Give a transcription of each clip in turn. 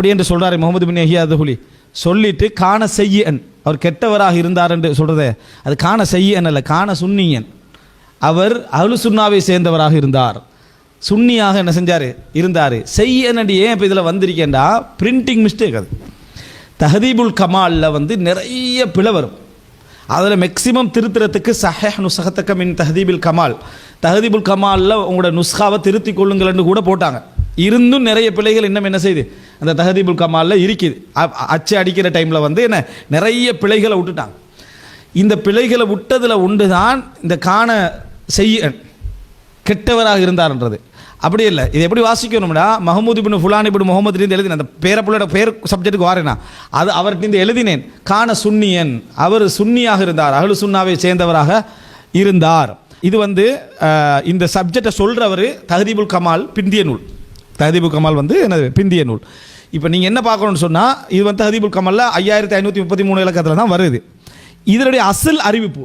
அப்படி என்று சொல்கிறார் முகமது பின் யஹ்யா துஹ்லி. சொல்லிட்டு காண செய்யன், அவர் கெட்டவராக இருந்தார் என்று சொல்கிறதே அது காண செய்யன் அல்ல, காண சுன்னியன். அவர் அஹ்லு சுன்னாவை சேர்ந்தவராக இருந்தார், சுன்னியாக என்ன செஞ்சார் இருந்தார். செய்யன் என்று ஏன் இப்போ இதில் வந்திருக்கேன்டா பிரிண்டிங் மிஸ்டேக். அது தஹதீபுல் கமாலில் வந்து நிறைய பிழை வரும். அதில் மேக்சிமம் திருத்துறதுக்கு சஹீஹ் நுஸ்ஹத்தக மின் தஹதீபுல் கமால், தஹதீபுல் கமாலில் உங்களோட நுஸ்காவை திருத்தி கொள்ளுங்கள்னு கூட போட்டாங்க. இருந்தும் நிறைய பிழைகள் இன்னும் என்ன செய்யுது அந்த தஹதீபுல் கமாலில் இருக்குது. அச்சு அடிக்கிற டைமில் வந்து என்ன நிறைய பிழைகளை விட்டுட்டாங்க. இந்த பிழைகளை விட்டதில் உண்டு தான் இந்த காண செய்ய கெட்டவராக இருந்தார்ன்றது. அப்படி இல்லை, இது எப்படி வாசிக்கணும்னா மஹமூத் இப்னு ஃபுலான் இப்னு முகமதுலேருந்து எழுதினேன், அந்த பேரப்புள்ளோட பேர் சப்ஜெக்ட்டுக்கு வாரேனா அது அவர்கிட்ட எழுதினேன். காண சுன்னியன், அவர் சுன்னியாக இருந்தார், அஹ்லு சுன்னாவை சேர்ந்தவராக இருந்தார். இது வந்து இந்த சப்ஜெக்டை சொல்கிறவர் தஹதீபுல் கமால் பிந்திய நூல். தஹதீபுல் கமால் வந்து என்னது பிந்திய நூல். இப்போ நீங்கள் என்ன பார்க்கணும்னு சொன்னால் இது வந்து தஹதீபுல் கமாலில் 5533 இலக்கத்தில் தான் வருது. இதனுடைய அசல் அறிவிப்பு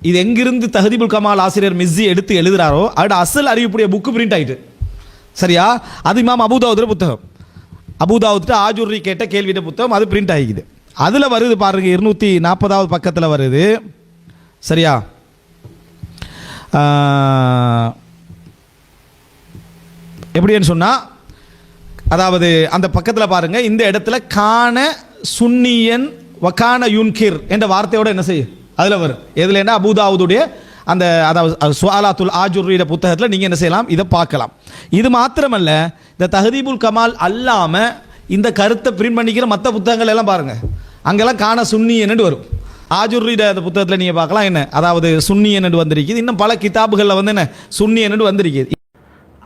இது எங்கிருந்து தஹதீபுல் கமால் ஆசிரியர் மிஸ்ஸி எடுத்து எழுதுகிறாரோ அதோட அசல் அறிவிப்புடைய புக்கு பிரிண்ட் ஆகிட்டு சரியா. அது இமாம் அபூதாவுதுல புத்தகம், அபூதாவுத் ஆஜுர்ரி கேட்ட கேள்வியிட்ட புத்தகம், அது பிரிண்ட் ஆகிக்குது. அதில் வருது பாருங்க 240வது பக்கத்தில் வருது சரியா. எப்படின்னு சொன்னால் அதாவது அந்த பக்கத்தில் பாருங்க, இந்த இடத்துல காண சுன்னியன் வகான யுன்கிர் என்ற வார்த்தையோட என்ன செய்யும் அதில் வரும். எதில் என்ன அபூதாவுடைய அந்த அதாவது சுவாலாத்துல் ஆஜுர்ரியோட புத்தகத்தில் நீங்கள் என்ன செய்யலாம் இதை பார்க்கலாம். இது மாத்திரமல்ல, இந்த தஹதீபுல் கமால் அல்லாமல் இந்த கருத்தை பிரிண்ட் பண்ணிக்கிற மற்ற புத்தகங்கள் எல்லாம் பாருங்கள், அங்கெல்லாம் காண சுன்னியன்னு வரும். ஆஜுர்ரியோட அந்த புத்தகத்தில் நீங்கள் பார்க்கலாம் என்ன அதாவது சுன்னியன்னு வந்திருக்குது. இன்னும் பல கிதாபுகளில் வந்து என்ன சுன்னியன்னு வந்திருக்குது.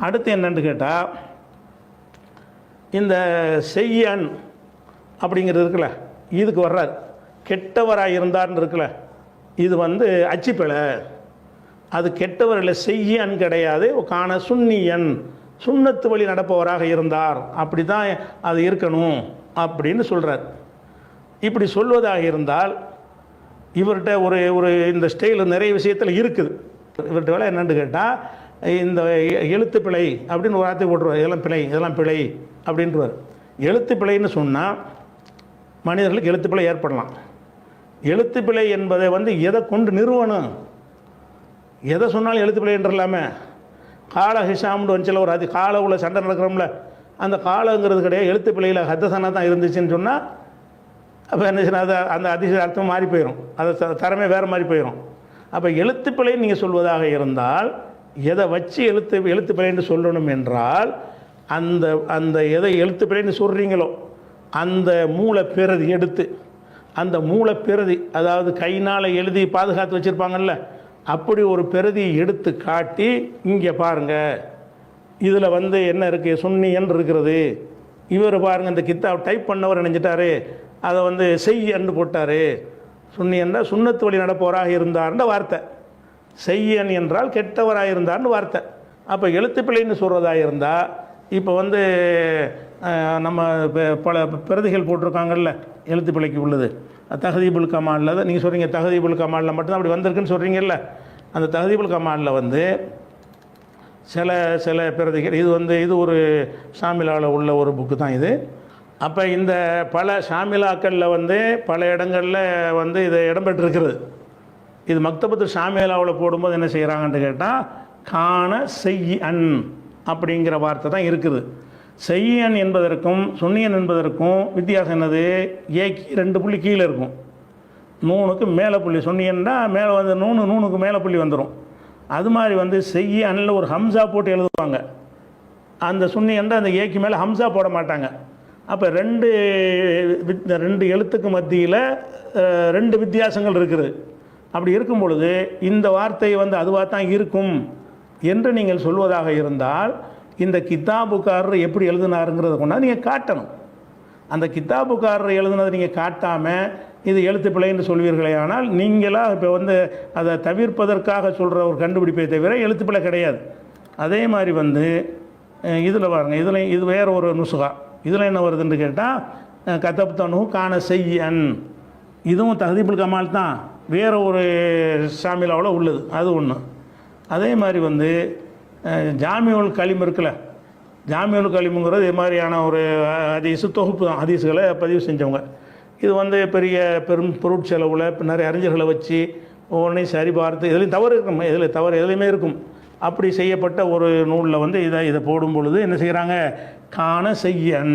அடுத்து என்னன்னு கேட்டால் இந்த செய்யன் அப்படிங்கிறது இருக்குல்ல, இதுக்கு வர்றார் கெட்டவராக இருந்தார்னு இருக்குல்ல, இது வந்து அச்சுப்பிழை. அது கெட்டவர் இல்லை, செய்யன் கிடையாது, காண சுன்னியன், சுன்னத்து வழி நடப்பவராக இருந்தார், அப்படி தான் அது இருக்கணும் அப்படின்னு சொல்கிறார். இப்படி சொல்வதாக இருந்தால் இவர்கிட்ட ஒரு ஒரு இந்த ஸ்டைல் நிறைய விஷயத்தில் இருக்குது. இவர்கிட்ட வேலை என்னென்னு கேட்டால் இந்த எழுத்து பிழை அப்படின்னு ஒரு வார்த்தை போட்டுருவார், இதெல்லாம் பிழை இதெல்லாம் பிழை அப்படின்றார். எழுத்து பிழைன்னு சொன்னால் மனிதர்களுக்கு எழுத்து பிழை ஏற்படலாம். எழுத்து பிழை என்பதை வந்து எதை கொண்டு நிறுவனம், எதை சொன்னாலும் எழுத்து பிழை என்றலாமே. கால ஹிஷாம்னு வந்துச்சுல ஒரு கால உள்ள சண்டை நடக்கிறோம்ல, அந்த காலங்கிறது கிடையாது, எழுத்து பிழையில் ஹத்தசனா தான் இருந்துச்சுன்னு சொன்னால் அப்போ என்ன அதை அந்த அதிசய அர்த்தம் மாறி போயிடும், அதை தரமே வேறு மாதிரி போயிடும். அப்போ எழுத்து பிழை நீங்கள் சொல்வதாக இருந்தால் எதை வச்சு எழுத்து பிழைன்னு சொல்லணும் என்றால் அந்த அந்த எதை எழுத்து பிழைன்னு சொல்கிறீங்களோ அந்த மூளை பிரதி எடுத்து, அந்த மூளை பிரதி அதாவது கைனால் எழுதி பாதுகாத்து வச்சுருப்பாங்கல்ல, அப்படி ஒரு பிரதியை எடுத்து காட்டி இங்கே பாருங்கள் இதில் வந்து என்ன இருக்குது சுன்னியன் இருக்கிறது. இவர் பாருங்கள் இந்த கித்தாப் டைப் பண்ணவர் நினைஞ்சிட்டாரு, அதை வந்து செய்யன்னு போட்டார். சுன்னியன்னா சுன்னத்து வழி நடப்பவராக இருந்தார்ன்ற வார்த்தை, செய்யன் என்றால் கெட்டவராக இருந்தார்னு வார்த்தை. அப்போ எழுத்து பிழைன்னு சொல்கிறதாக இருந்தால் இப்போ வந்து நம்ம பல பிரதிகள் போட்டிருக்காங்கல்ல எழுத்து பிழைக்கு உள்ளது, தஹதீபுல் கமாலில் தான் நீங்கள் சொல்கிறீங்க, தஹதீபுல் கமாலில் மட்டும்தான் அப்படி வந்திருக்குன்னு சொல்கிறீங்கல்ல, அந்த தஹதீபுல் கமாலில் வந்து சில சில பிரதிகள் இது வந்து இது ஒரு ஷாமிலாவில் உள்ள ஒரு புக்கு தான் இது. அப்போ இந்த பல ஷாமிலாக்களில் வந்து பல இடங்களில் வந்து இது இடம்பெற்றிருக்கிறது. இது மக்தபத்து ஷாமிலாவில் போடும்போது என்ன செய்கிறாங்கன்னு கேட்டால் காண செய்யன் அப்படிங்கிற வார்த்தை தான் இருக்குது. செய்யன் என்பதற்கும் சுன்னியன் என்பதற்கும் வித்தியாசம் என்னது, ஏக்கு 2 புள்ளி கீழே இருக்கும், நூனுக்கு மேலே புள்ளி. சுன்னியன்னா மேலே வந்து நூனுக்கு மேலே புள்ளி வந்துடும். அது மாதிரி வந்து செய்யனில் ஒரு ஹம்சா போட்டு எழுதுவாங்க, அந்த சுன்னியன்னா அந்த ஏக்கு மேலே ஹம்சா போட மாட்டாங்க. அப்போ ரெண்டு எழுத்துக்கு மத்தியில் 2 வித்தியாசங்கள் இருக்குது. அப்படி இருக்கும் பொழுது இந்த வார்த்தை வந்து அதுவாக தான் இருக்கும் என்று நீங்கள் சொல்வதாக இருந்தால் இந்த கித்தாபுக்காரர் எப்படி எழுதினாருங்கிறத கொண்டாந்து நீங்கள் காட்டணும். அந்த கித்தாபுக்காரர் எழுதுனதை நீங்கள் காட்டாமல் இது எழுத்து பிழைன்னு சொல்வீர்களே, ஆனால் நீங்களாக இப்போ வந்து அதை தவிர்ப்பதற்காக சொல்கிற ஒரு கண்டுபிடிப்பை தவிர எழுத்து பிழை கிடையாது. அதே மாதிரி வந்து இதில் பாருங்கள், இதில் இது வேறு ஒரு நுசுகா, இதில் என்ன வருதுன்னு கேட்டால் கதப்தனு காண செய்யன், இதுவும் தஹதீபுல் கமால் தான், வேறு ஒரு ஷாமிலாவில் உள்ளது, அது ஒன்று. அதே மாதிரி வந்து ஜாமியுல் கலீம் இருக்குல்ல, ஜாமியுல் கலீமுங்கிறது இது மாதிரியான ஒரு ஹதீஸு தொகுப்பு தான், ஹதீஸுகளை பதிவு செஞ்சவங்க. இது வந்து பெரிய பொருட்செலவில் நிறைய அறிஞர்களை வச்சு ஒவ்வொன்றையும் சரி பார்த்து எதுலையும் தவறு இருக்கும், இதில் தவறு எதுலையுமே இருக்கும். அப்படி செய்யப்பட்ட ஒரு நூலில் வந்து இதை போடும் பொழுது என்ன செய்கிறாங்க, காண செய்யன்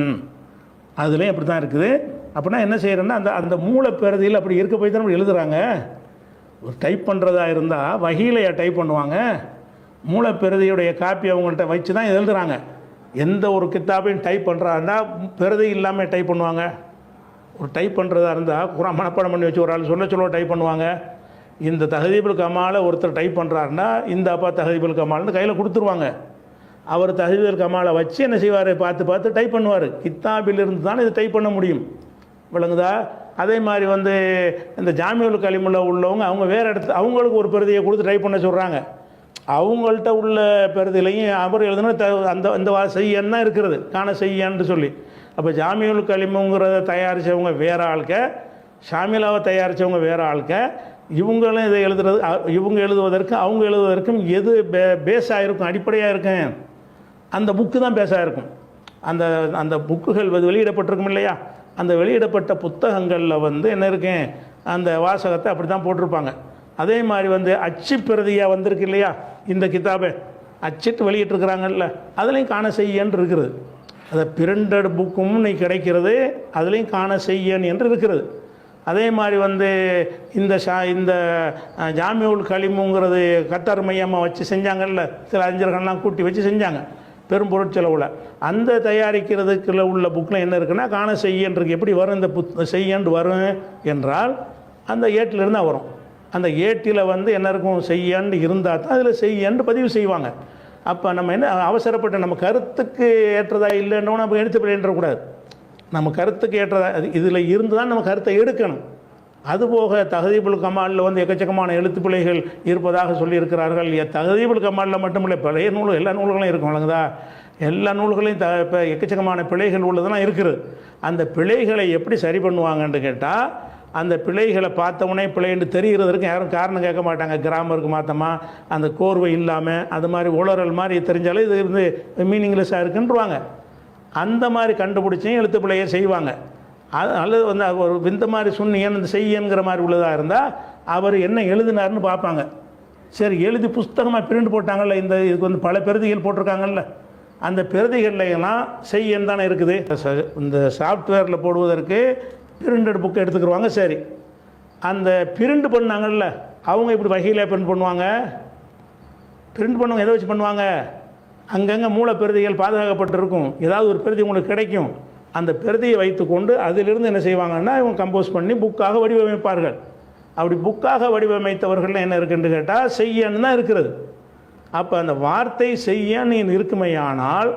அதுலேயும் அப்படி தான் இருக்குது. அப்படின்னா என்ன செய்கிறேன்னா அந்த மூலப்பெறுதியில் அப்படி இருக்க போய் தான் நம்ம எழுதுகிறாங்க. ஒரு டைப் பண்ணுறதா இருந்தால் வகையிலையா டைப் பண்ணுவாங்க, மூலப்பெறுதியுடைய காப்பி அவங்கள்ட்ட வச்சு தான் எழுதுகிறாங்க. எந்த ஒரு கித்தாபையும் டைப் பண்ணுறாருன்னா பெறுதி இல்லாமல் டைப் பண்ணுவாங்க. ஒரு டைப் பண்ணுறதா இருந்தால் குரான் மனப்பாடம் பண்ணி வச்சு ஒரு ஆள் சொல்ல டைப் பண்ணுவாங்க. இந்த தஹதீபுல் கமாலை ஒருத்தர் டைப் பண்ணுறாருன்னா இந்த அப்பா தஹதீபுல் கமால்னு கையில் கொடுத்துருவாங்க. அவர் தஹதீபுல் கமாலை வச்சு என்ன செய்வார், பார்த்து டைப் பண்ணுவார். கித்தாபிலிருந்து தான் இது டைப் பண்ண முடியும், விளங்குதா? அதே மாதிரி வந்து இந்த ஜாமியுல் கலீமுல்ல உள்ளவங்க அவங்க வேறு இடத்து அவங்களுக்கு ஒரு பெறுதியை கொடுத்து டைப் பண்ண சொல்கிறாங்க. அவங்கள்ட்ட உள்ள பெறுதிலையும் அவர் எழுதுனா அந்த செய்யன்னு தான் இருக்கிறது, காண செய்யன்னு சொல்லி. அப்போ ஜாமியுல் கலீமுங்கிறத தயாரித்தவங்க வேறு ஆள்க, ஷாமிலாவை தயாரித்தவங்க வேறு ஆள்க. இவங்களும் இதை எழுதுறது, இவங்க எழுதுவதற்கும் அவங்க எழுதுவதற்கும் எது பேஸாக இருக்கும், அடிப்படையாக இருக்கும், அந்த புக்கு தான் பேஸாக இருக்கும். அந்த புக்குகள் வெளியிடப்பட்டிருக்கும் இல்லையா, அந்த வெளியிடப்பட்ட புத்தகங்களில் வந்து என்ன இருக்கேன், அந்த வாசகத்தை அப்படி தான் போட்டிருப்பாங்க. அதே மாதிரி வந்து அச்சு பிரதியாக வந்திருக்கு இல்லையா, இந்த கிதாபை அச்சிட்டு வெளியிட்டிருக்கிறாங்கல்ல, அதுலேயும் காண செய்யன்னு இருக்கிறது. அதை பிரிண்டட் புக்கும் இன்னைக்கு கிடைக்கிறது, அதுலேயும் காண செய்யன் என்று இருக்கிறது. அதே மாதிரி வந்து இந்த ஜாமியுல் கலீமுங்கிறது கத்தார் மையமாக வச்சு செஞ்சாங்கல்ல, சில அறிஞர்கள்லாம் கூட்டி வச்சு செஞ்சாங்க பெரும் பொருட்செலவில். அந்த தயாரிக்கிறதுக்குள்ள உள்ள புக்கில் என்ன இருக்குன்னா காண செய்யன்றிருக்கு. எப்படி வரும் இந்த செய்யன்று வரும் என்றால் அந்த ஏட்டிலிருந்து தான் வரும். அந்த ஏட்டில் வந்து என்ன இருக்கும், செய்யன்னு இருந்தால் தான் அதில் செய்யன்று பதிவு செய்வாங்க. அப்போ நம்ம என்ன அவசரப்பட்ட நம்ம கருத்துக்கு ஏற்றதா இல்லைன்னு நம்ம எடுத்து போயிடக்கூடாது. நம்ம கருத்துக்கு ஏற்றதா இதில் இருந்து தான் நம்ம கருத்தை எடுக்கணும். அதுபோக தஹதீபுல் கமாலில் வந்து எக்கச்சக்கமான எழுத்து பிழைகள் இருப்பதாக சொல்லியிருக்கிறார்கள். தஹதீபுல் கமாலில் மட்டுமில்லை, பழைய நூல் எல்லா நூல்களும் இருக்கும், வழங்குதா? எல்லா நூல்களையும் இப்போ எக்கச்சக்கமான பிழைகள் உள்ளதெல்லாம் இருக்குது. அந்த பிழைகளை எப்படி சரி பண்ணுவாங்கன்னு கேட்டால், அந்த பிழைகளை பார்த்தவொடனே பிழைன்னு தெரிகிறதுக்கு யாரும் காரணம் கேட்க மாட்டாங்க. கிராமருக்கு மாற்றமா, அந்த கோர்வை இல்லாமல், அது மாதிரி உளறல் மாதிரி தெரிஞ்சாலும் இது இருந்து மீனிங்லெஸ்ஸாக இருக்குன்றுவாங்க. அந்த மாதிரி கண்டுபிடிச்சும் எழுத்து பிழையை செய்வாங்க. அல்லது வந்து ஒரு இந்த மாதிரி சொன்னீங்கன்னு இந்த செய்யங்கிற மாதிரி உள்ளதாக இருந்தால் அவர் என்ன எழுதினார்னு பார்ப்பாங்க. சரி, எழுதி புஸ்தகமாக பிரிண்ட் போட்டாங்கல்ல, இதுக்கு வந்து பல பிரதிகள் போட்டிருக்காங்கல்ல, அந்த பிரதிகள்லாம் செய்யன்னு தானே இருக்குது. இந்த சாஃப்ட்வேரில் போடுவதற்கு பிரிண்டட் புக்கை எடுத்துக்கிடுவாங்க. சரி, அந்த பிரிண்ட் பண்ணாங்கல்ல அவங்க இப்படி வகையில் பிரிண்ட் பண்ணுவாங்க. பிரிண்ட் பண்ணுவாங்க எதை வச்சு பண்ணுவாங்க, அங்கங்கே மூலப்பிரதிகள் பாதுகாக்கப்பட்டிருக்கும். ஏதாவது ஒரு பிரதி உங்களுக்கு கிடைக்கும், அந்த பிரதியை வைத்துக்கொண்டு அதிலிருந்து என்ன செய்வாங்கன்னா இவங்க கம்போஸ் பண்ணி புக்காக வடிவமைப்பார்கள். அப்படி புக்காக வடிவமைத்தவர்கள் என்ன இருக்குன்னு கேட்டால் செய்யன்னு தான் இருக்கிறது. அப்போ அந்த வார்த்தை செய்யன்னு இருக்குமையானால்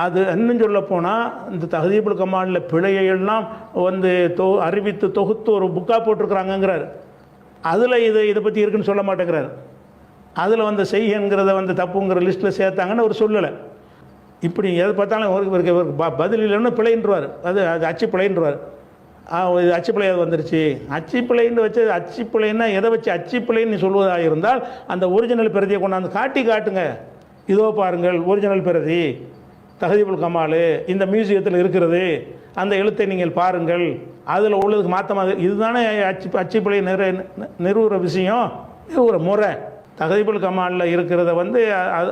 அது இன்னும் சொல்ல போனால் இந்த தஹதீபுல் கமாலில் பிழையெல்லாம் வந்து அறிவித்து தொகுத்து ஒரு புக்காக போட்டிருக்கிறாங்கங்கிறார். அதில் இதை பற்றி இருக்குன்னு சொல்ல மாட்டேங்கிறார். அதில் வந்து செய்யங்கிறத வந்து தப்புங்கிற லிஸ்ட்டில் சேர்த்தாங்கன்னு அவர் சொல்லலை. இப்படி எதை பார்த்தாலும் ஒரு பதில் இல்லைன்னு பிழைன்றுவார், அது அச்சு பிழைன்றுவார். இது அச்சு பிழை வந்துருச்சு, அச்சு பிழைன்னு வச்சு அச்சு பிழைன்னா எதை வச்சு அச்சு பிழைன்னு சொல்வதாக இருந்தால் அந்த ஒரிஜினல் பிரதியை கொண்டாந்து காட்டுங்க, இதோ பாருங்கள் ஒரிஜினல் பிரதி தஹதீபுல் கமால் இந்த மியூசியத்தில் இருக்கிறது, அந்த எழுத்தை நீங்கள் பாருங்கள், அதில் உள்ளதுக்கு மாற்றமாக இதுதானே அச்சு பிழை நிறுவுற விஷயம், நிறுவுற முறை. தஹதீபுல் கமாலில் இருக்கிறத வந்து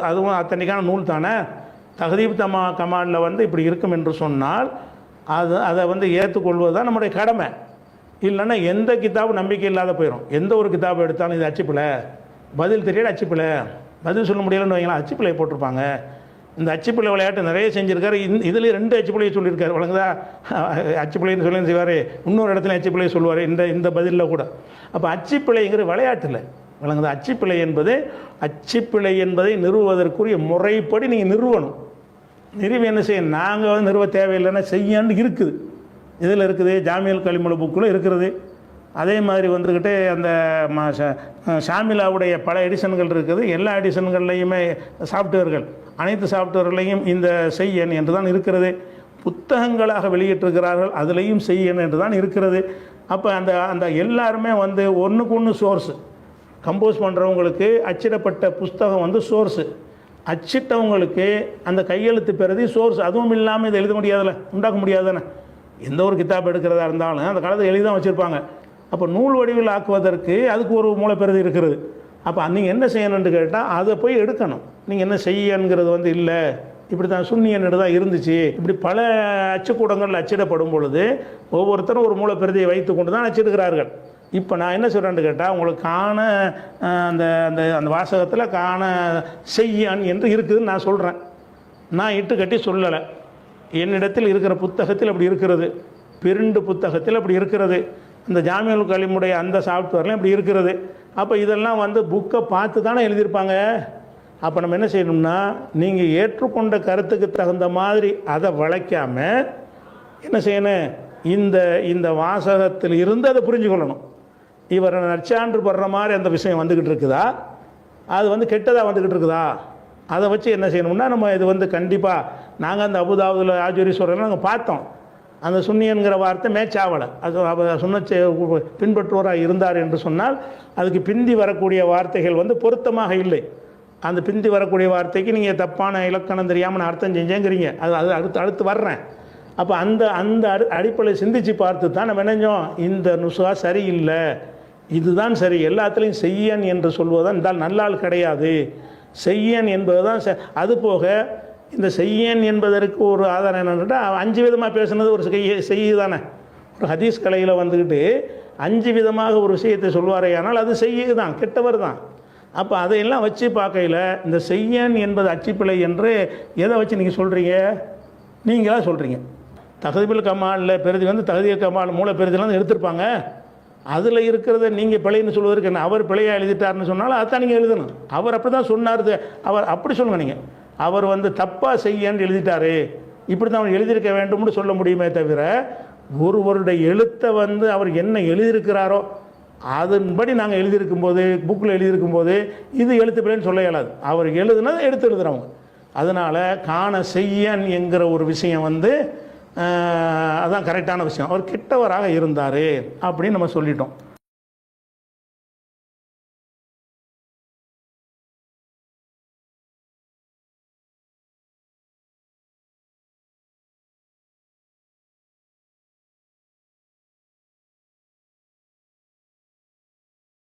அதுவும் அத்தனைக்கான நூல் தானே. தஹதீப் கமாலில் வந்து இப்படி இருக்கும் என்று சொன்னால் அதை வந்து ஏற்றுக்கொள்வது தான் நம்முடைய கடமை. இல்லைன்னா எந்த கிதாபு நம்பிக்கை இல்லாத போயிடும். எந்த ஒரு கிதாபு எடுத்தாலும் இது அச்சுப்பிழை, பதில் தெரியாது, அச்சுப்பிழை, பதில் சொல்ல முடியலன்னு வைங்களா, அச்சுப்பிழையை போட்டிருப்பாங்க. இந்த அச்சுப்பிழை விளையாட்டு நிறைய செஞ்சுருக்காரு. இதில் 2 அச்சுப்பிழையை சொல்லியிருக்காரு, வழங்குதா? அச்சுப்பிழைன்னு சொல்லி செய்வார், இன்னொரு இடத்துல அச்சுப்பிழையை சொல்லுவார் இந்த பதிலில் கூட. அப்போ அச்சுப்பிழைங்கிற விளையாட்டில் வழங்குதா? அச்சுப்பிழை என்பதை நிறுவுவதற்குரிய முறைப்படி நீங்கள் நிறுவனம். நிறுவி என்ன செய்ய, நாங்கள் வந்து நிறுவ தேவையில்லைன்னா செய்யான்னு இருக்குது. இதில் இருக்குது, ஜாமியுல் கலீமுல் புக்கில் இருக்கிறது. அதே மாதிரி வந்துக்கிட்டு அந்த ஷாமிலாவுடைய பல எடிஷன்கள் இருக்குது. எல்லா எடிஷன்கள்லையுமே சாஃப்ட்வேர்கள், அனைத்து சாஃப்ட்வேர்களையும் இந்த செய்யன் என்று தான் இருக்கிறது. புத்தகங்களாக வெளியிட்டிருக்கிறார்கள், அதுலேயும் செய்யன் என்று தான் இருக்கிறது. அப்போ அந்த எல்லாருமே வந்து ஒன்றுக்கு ஒன்று சோர்ஸு. கம்போஸ் பண்ணுறவங்களுக்கு அச்சிடப்பட்ட புஸ்தகம் வந்து சோர்ஸு, அச்சிட்டவங்களுக்கு அந்த கையெழுத்து பிரதி சோர்ஸ் அதுவும் இல்லாமல் இதை எழுத முடியாதுல்ல, உண்டாக்க முடியாதுதானே. எந்த ஒரு கிதாப் எடுக்கிறதா இருந்தாலும் அந்த காலத்தில் எழுதி தான் வச்சுருப்பாங்க. அப்போ நூல் வடிவில் ஆக்குவதற்கு அதுக்கு ஒரு மூலப்பிரதி இருக்கிறது. அப்போ நீங்கள் என்ன செய்யணும்னு கேட்டால் அதை போய் எடுக்கணும். நீங்கள் என்ன செய்யங்கிறது வந்து இல்லை, இப்படி தான் சுன்னியன்னு தான் இருந்துச்சு. இப்படி பல அச்சுக்கூடங்கள் அச்சிடப்படும் பொழுது ஒவ்வொருத்தரும் ஒரு மூலப்பிரதியை வைத்து கொண்டு தான் அச்சிடுகிறார்கள். இப்போ நான் என்ன சொல்கிறேன்னு கேட்டால், உங்களுக்கு காண அந்த அந்த அந்த வாசகத்தில் காண செய்யான் என்று இருக்குதுன்னு நான் சொல்கிறேன். நான் இட்டு கட்டி சொல்லலை. என்னிடத்தில் இருக்கிற புத்தகத்தில் அப்படி இருக்கிறது, பிரிண்டு புத்தகத்தில் அப்படி இருக்கிறது, இந்த ஜாமியுல் கலீமுடைய அந்த சாஃப்ட்வேர்லாம் இப்படி இருக்கிறது. அப்போ இதெல்லாம் வந்து புக்கை பார்த்து தானே எழுதியிருப்பாங்க. அப்போ நம்ம என்ன செய்யணும்னா, நீங்கள் ஏற்றுக்கொண்ட கருத்துக்கு தகுந்த மாதிரி அதை வளைக்காமல் என்ன செய்யணும், இந்த இந்த வாசகத்தில் இருந்து அதை புரிஞ்சுக்கொள்ளணும். இவர் நற்சான்று படுற மாதிரி அந்த விஷயம் வந்துக்கிட்டு இருக்குதா, அது வந்து கெட்டதாக வந்துக்கிட்டு இருக்குதா, அதை வச்சு என்ன செய்யணும்னா, நம்ம இது வந்து கண்டிப்பாக நாங்கள் அந்த அபுதாபுல ஆஜூரி சொல்கிறோம் நாங்கள் பார்த்தோம். அந்த சுன்னியன்கிற வார்த்தை மேட்ச் ஆகலை. அது அவர் சுன்னச்சை பின்பற்றுவோராக இருந்தார் என்று சொன்னால் அதுக்கு பிந்தி வரக்கூடிய வார்த்தைகள் வந்து பொருத்தமாக இல்லை. அந்த பிந்தி வரக்கூடிய வார்த்தைக்கு நீங்கள் தப்பான இலக்கணம் தெரியாமல் நான் அர்த்தம் செஞ்சேங்கிறீங்க. அது அடுத்து வர்றேன். அப்போ அந்த அந்த அடிப்படையை சிந்தித்து பார்த்து தான் நம்ம நினைஞ்சோம், இந்த நுசுகா சரியில்லை, இதுதான் சரி. எல்லாத்துலேயும் செய்யன் என்று சொல்வதுதான் இந்த நல்லாள் கிடையாது, செய்யன் என்பது தான். அது போக இந்த செய்யன் என்பதற்கு ஒரு ஆதாரம் என்னென்னா, 5 விதமாக பேசுனது ஒரு செய்ய தானே. ஒரு ஹதீஸ் கலையில் வந்துக்கிட்டு 5 விதமாக ஒரு விஷயத்தை சொல்வாரே, ஆனால் அது செய்ய தான், கெட்டவர் தான். அப்போ அதையெல்லாம் வச்சு பார்க்கையில் இந்த செய்யன் என்பது அச்சுப்பிழை என்று எதை வச்சு நீங்கள் சொல்கிறீங்க? நீங்களாக சொல்கிறீங்க. தகதீபுல் கமாலில் பெருதி வந்து தகதீபுல் கமால் மூல பெருதிலாம் எடுத்திருப்பாங்க. அதில் இருக்கிறத நீங்கள் பிழைன்னு சொல்வதற்கு என்ன, அவர் பிழையாக எழுதிட்டார்னு சொன்னாலும் அதைத்தான் நீங்கள் எழுதணும். அவர் அப்படி தான் சொன்னார், அவர் அப்படி சொல்லுங்கள். நீங்கள் அவர் வந்து தப்பாக செய்யன்னு எழுதிட்டாரு, இப்படி தான் அவர் எழுதியிருக்க வேண்டும்னு சொல்ல முடியுமே தவிர, ஒருவருடைய எழுத்தை வந்து அவர் என்ன எழுதியிருக்கிறாரோ அதன்படி நாங்கள் எழுதியிருக்கும்போது, புக்கில் எழுதியிருக்கும்போது இது எழுத்து பிள்ளைன்னு சொல்ல இயலாது. அவர் எழுதுனதை எடுத்து எழுதுகிறவங்க. அதனால் காண செய்யன் என்கிற ஒரு விஷயம் வந்து அதான் கரெக்டான விஷயம். அவர் கெட்டவராக இருந்தார் அப்படின்னு நம்ம சொல்லிட்டோம்.